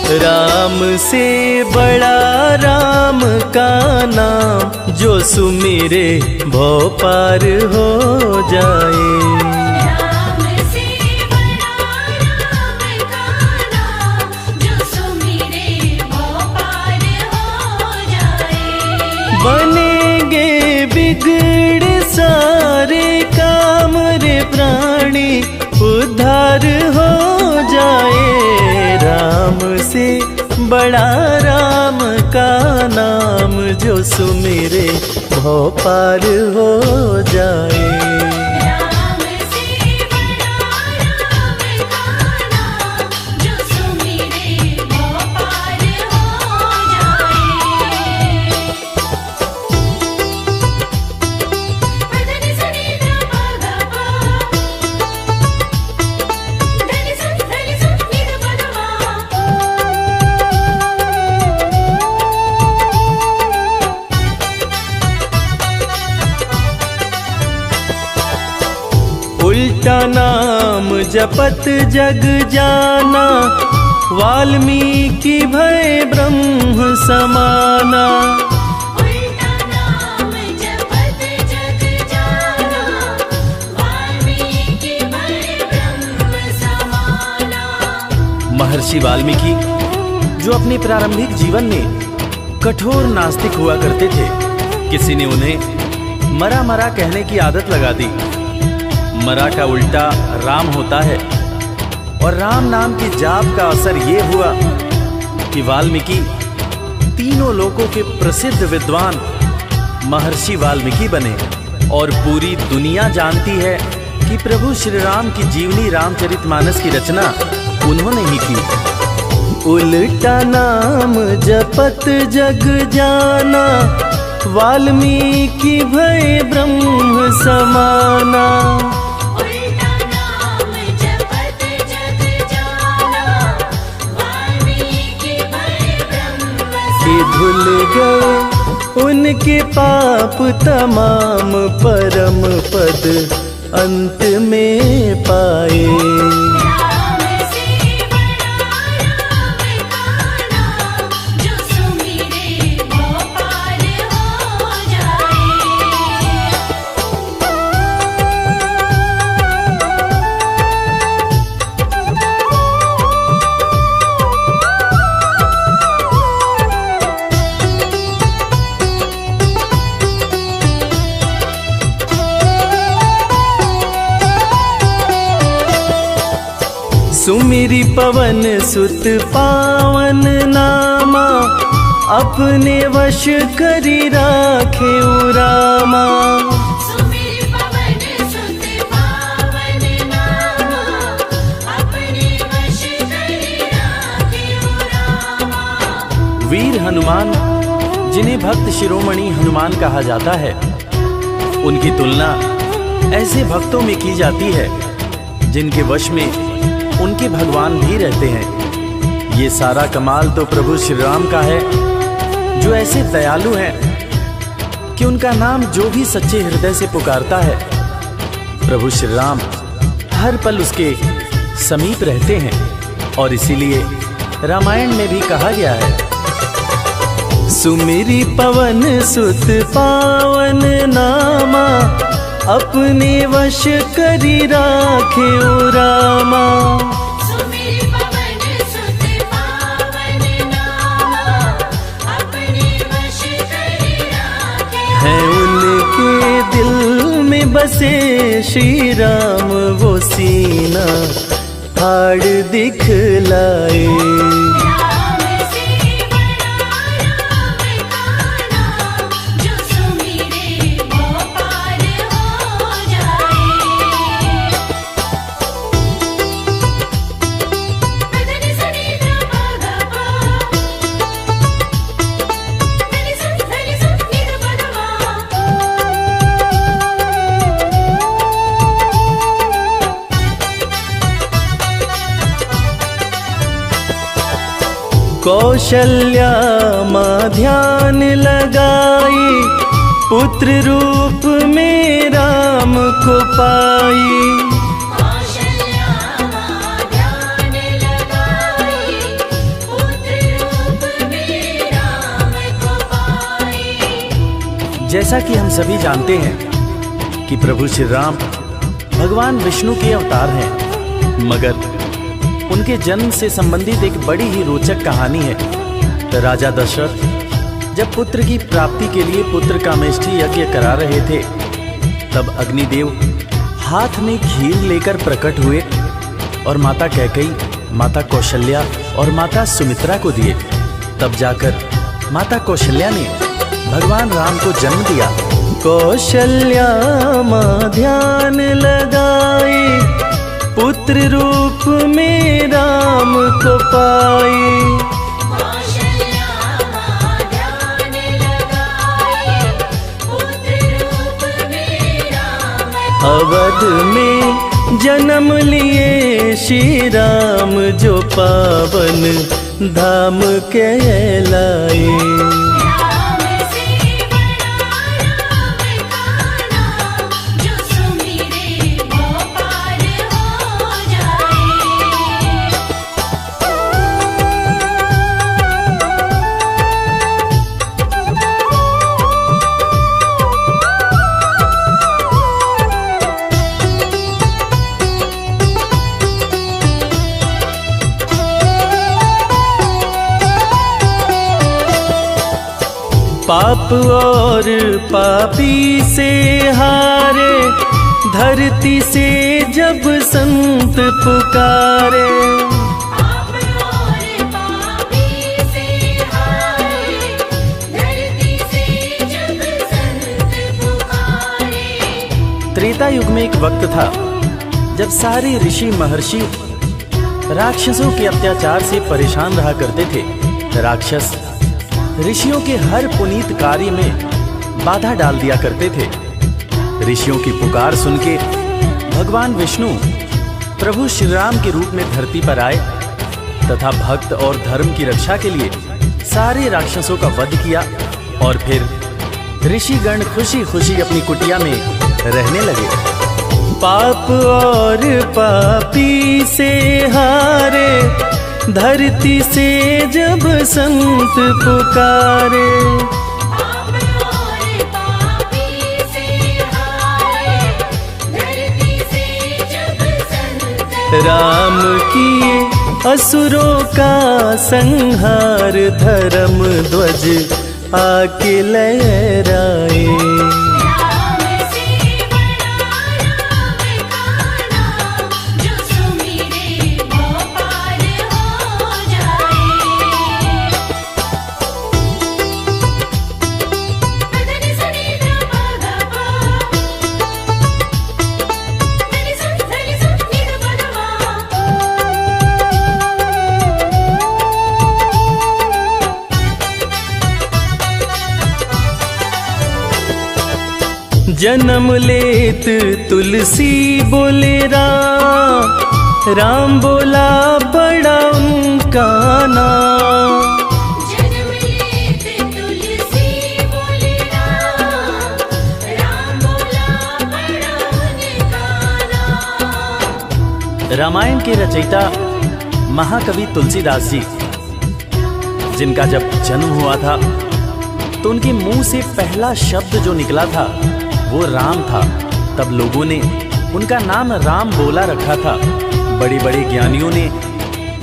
राम से बड़ा राम का नाम, जो सुमिरे भव पार हो जाए। राम से बड़ा राम का नाम, जो सुमिरे भव पार हो जाए। बनेंगे बिगड़े सारे काम रे प्राणी, उद्धार हो जाए। राम से बड़ा राम का नाम, जो सुमिरे भव पार हो जाए। राम से बड़ा राम का नाम, जो सुमिरे भव पार हो जाए। धनि सनि ध प ग प, धनि स नि ध प ध मा। उल्टा नाम जपत जग जाना, वाल्मीकि भय ब्रह्म समाना। उल्टा नाम जपत जग जाना, वाल्मीकि भय ब्रह्म समाना। महर्षि वाल्मीकि जो अपने प्रारंभिक जीवन में कठोर नास्तिक हुआ करते थे, किसी ने उन्हें मरा मरा कहने की आदत लगा दी। मरा का उल्टा राम होता है, और राम नाम की जाप का असर ये हुआ कि वाल्मीकि तीनों लोकों के प्रसिद्ध विद्वान महर्षि वाल्मीकि बने। और पूरी दुनिया जानती है कि प्रभु श्री राम की जीवनी रामचरितमानस की रचना उन्होंने ही की। उल्टा नाम जपत जग जाना, वाल्मीकि भय ब्रह्म समाना। उल्टा नाम जपत जग जाना, वाल्मीकि भय ब्रह्म कि धुल गए उनके पाप तमाम, परम पद अंत में पाए। राम से बड़ा राम का नाम, जो सुमिरे भव पार हो जाए। सुमिरि पवन सुत पावन नामा, अपने वश करी राखे रामा। सुमिर पवन सुत पावन नामा, अपने वश करि राखे रामा। वीर हनुमान, जिन्हें भक्त शिरोमणि हनुमान कहा जाता है, उनकी तुलना ऐसे भक्तों में की जाती है जिनके वश में उनके भगवान भी रहते हैं। ये सारा कमाल तो प्रभु श्री राम का है, जो ऐसे दयालु हैं कि उनका नाम जो भी सच्चे हृदय से पुकारता है, प्रभु श्री राम हर पल उसके समीप रहते हैं। और इसीलिए रामायण में भी कहा गया है, सुमिरि पवन सुत पावन नामा, अपने वश करी राखे रामा। सुमिर पवन सुत पावन नामा, अपने वश करि राखे। है उनके दिल में बसे श्री राम, वो सीना फाड़ दिखलाए। राम से बड़ा राम का नाम, जो सुमिरे भव पार हो जाए। धनि सनि ध प ग प, धनि स नि ध प ध मा। कौशल्या माँ ध्यान लगाई, पुत्र रूप में राम को पाई। कौशल्या माँ ध्यान लगाई, पुत्र जैसा कि हम सभी जानते हैं कि प्रभु श्री राम भगवान विष्णु के अवतार हैं, मगर उनके जन्म से संबंधित एक बड़ी ही रोचक कहानी है। राजा दशरथ जब पुत्र की प्राप्ति के लिए पुत्र कामेष्ठी यज्ञ करा रहे थे, तब अग्निदेव हाथ में खीर लेकर प्रकट हुए और माता कैकेयी, माता कौशल्या और माता सुमित्रा को दिए। तब जाकर माता कौशल्या ने भगवान राम को जन्म दिया। कौशल्या माँ ध्यान लगाए, पुत्र रूप में राम को पाए। कौशल्या माँ ध्यान लगाए, पुत्र रूप में राम अवध में जन्म लिए श्री राम, जो पावन धाम कहलाए। राम से बड़ा राम का नाम, जो सुमिरे वो पार हो जाए। पाप और पापी से हारे, धरती से जब संत पुकारे। पाप और पापी से हारे, धरती से जब संत पुकारे। त्रेता युग में एक वक्त था जब सारे ऋषि महर्षि राक्षसों के अत्याचार से परेशान रहा करते थे। राक्षस ऋषियों के हर पुनीत कार्य में बाधा डाल दिया करते थे। ऋषियों की पुकार सुन के भगवान विष्णु प्रभु श्री राम के रूप में धरती पर आए तथा भक्त और धर्म की रक्षा के लिए सारे राक्षसों का वध किया और फिर ऋषिगण खुशी खुशी अपनी कुटिया में रहने लगे। पाप और पापी से हारे, धरती से जब संत पुकारे। पाप और पापी से हारे, धरती से जब संत राम किए असुरों का संहार, धर्म ध्वज आके लहराए। राम से बड़ा राम का नाम, जो सुमिरे वो पार हो जाए। धनि सनि ध प ध प, धनि स नि ध प ध जन्म लेत तुलसी बोले राम, राम बोला बड़ा उनका नाम। जन्म लेत तुलसी बोले राम, राम बोला बड़ा उनका नाम। रामायण के रचयिता महाकवि तुलसीदास जी, जिनका जब जन्म हुआ था तो उनके मुंह से पहला शब्द जो निकला था वो राम था। तब लोगों ने उनका नाम राम बोला रखा था। बड़े बड़े ज्ञानियों ने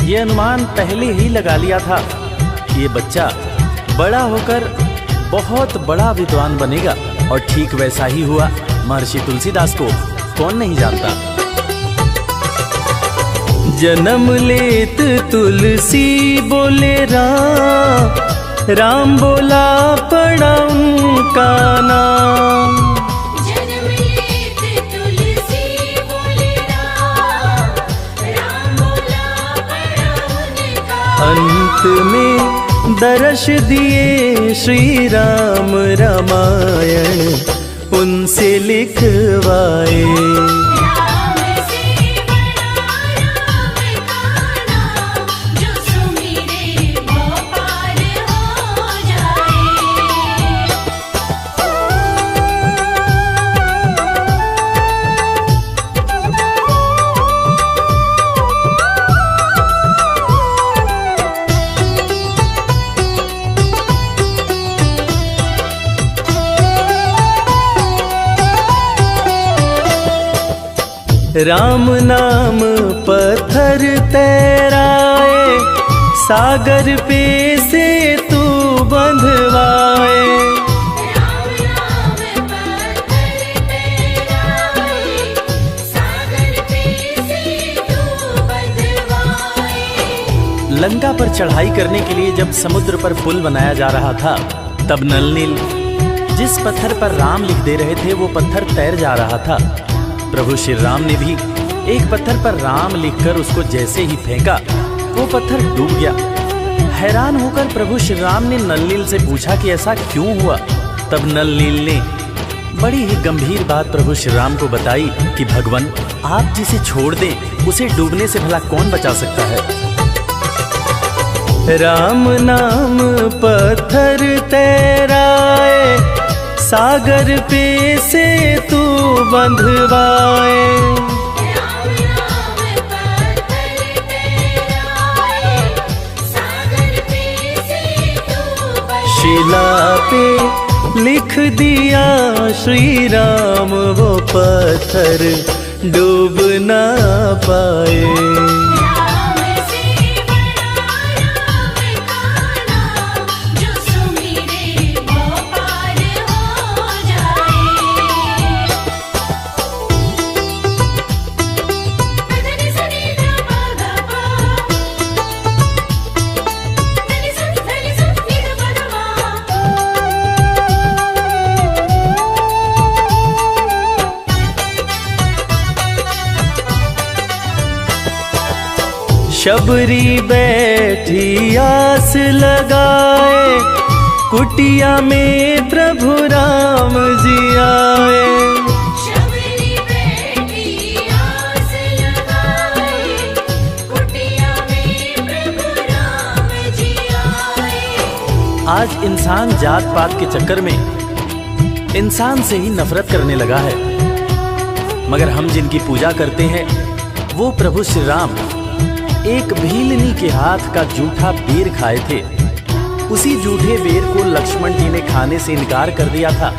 ये अनुमान पहले ही लगा लिया था कि ये बच्चा बड़ा होकर बहुत बड़ा विद्वान बनेगा, और ठीक वैसा ही हुआ। महर्षि तुलसीदास को कौन नहीं जानता। जन्म लेत तुलसी बोले राम, राम बोला पड़ा उनका नाम। जन्म लेत तुलसी बोले राम, राम बोला बड़ा उनका। अंत में दर्श दिए श्री राम, रामायण उनसे लिखवाए। राम से बड़ा राम का नाम, जो सुमिरे वो पार हो जाए। राम नाम पत्थर तैराए, सागर पे से तू बंधवाए। राम नाम पत्थर तैराए, सागर पे से तू बंधवाए। लंका पर चढ़ाई करने के लिए जब समुद्र पर पुल बनाया जा रहा था, तब नल नील जिस पत्थर पर राम लिख दे रहे थे वो पत्थर तैर जा रहा था। प्रभु श्री राम ने भी एक पत्थर पर राम लिखकर उसको जैसे ही फेंका, वो पत्थर डूब गया। हैरान होकर प्रभु श्री राम ने नल नील से पूछा कि ऐसा क्यों हुआ। तब नल नील ने बड़ी ही गंभीर बात प्रभु श्री राम को बताई कि भगवान, आप जिसे छोड़ दें उसे डूबने से भला कौन बचा सकता है। राम नाम पत्थर तैराए, सागर पे से तू बंधवाए। राम नाम पत्थर तैराए, सागर पे से तू बंधवाए। शिला पे लिख दिया श्री राम, वो पत्थर डूब ना पाए। राम से बड़ा राम का नाम, जो सुमिरे वो पार हो जाए। धनी सनी ध प ग प, धनी स नि ध प ग म। शबरी बैठी आस लगाए, कुटिया में प्रभु राम जी आए। शबरी बैठी आस लगाए, कुटिया में प्रभु राम जी आए। आज इंसान जात पात के चक्कर में इंसान से ही नफरत करने लगा है, मगर हम जिनकी पूजा करते हैं वो प्रभु श्री राम एक भीलनी के हाथ का जूठा बेर खाए थे। उसी जूठे बेर को लक्ष्मण जी ने खाने से इनकार कर दिया था।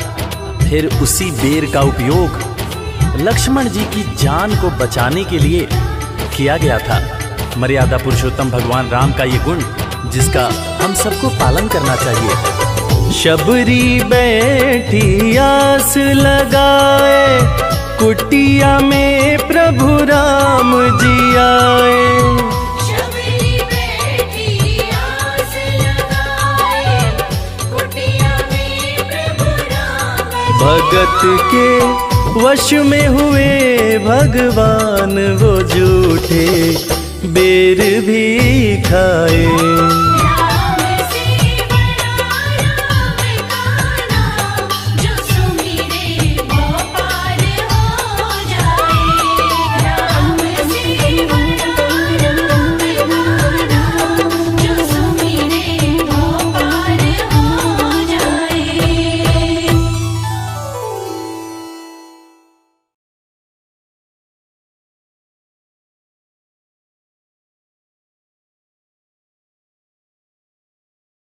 फिर उसी बेर का उपयोग लक्ष्मण जी की जान को बचाने के लिए किया गया था। मर्यादा पुरुषोत्तम भगवान राम का ये गुण जिसका हम सबको पालन करना चाहिए। शबरी बैठी आस लगाए, कुटिया में प्रभु राम जी आए। शबरी बैठी आस लगाए, कुटिया में प्रभु राम जी भगत के वश में हुए भगवान, वो जूठे बेर भी खाए।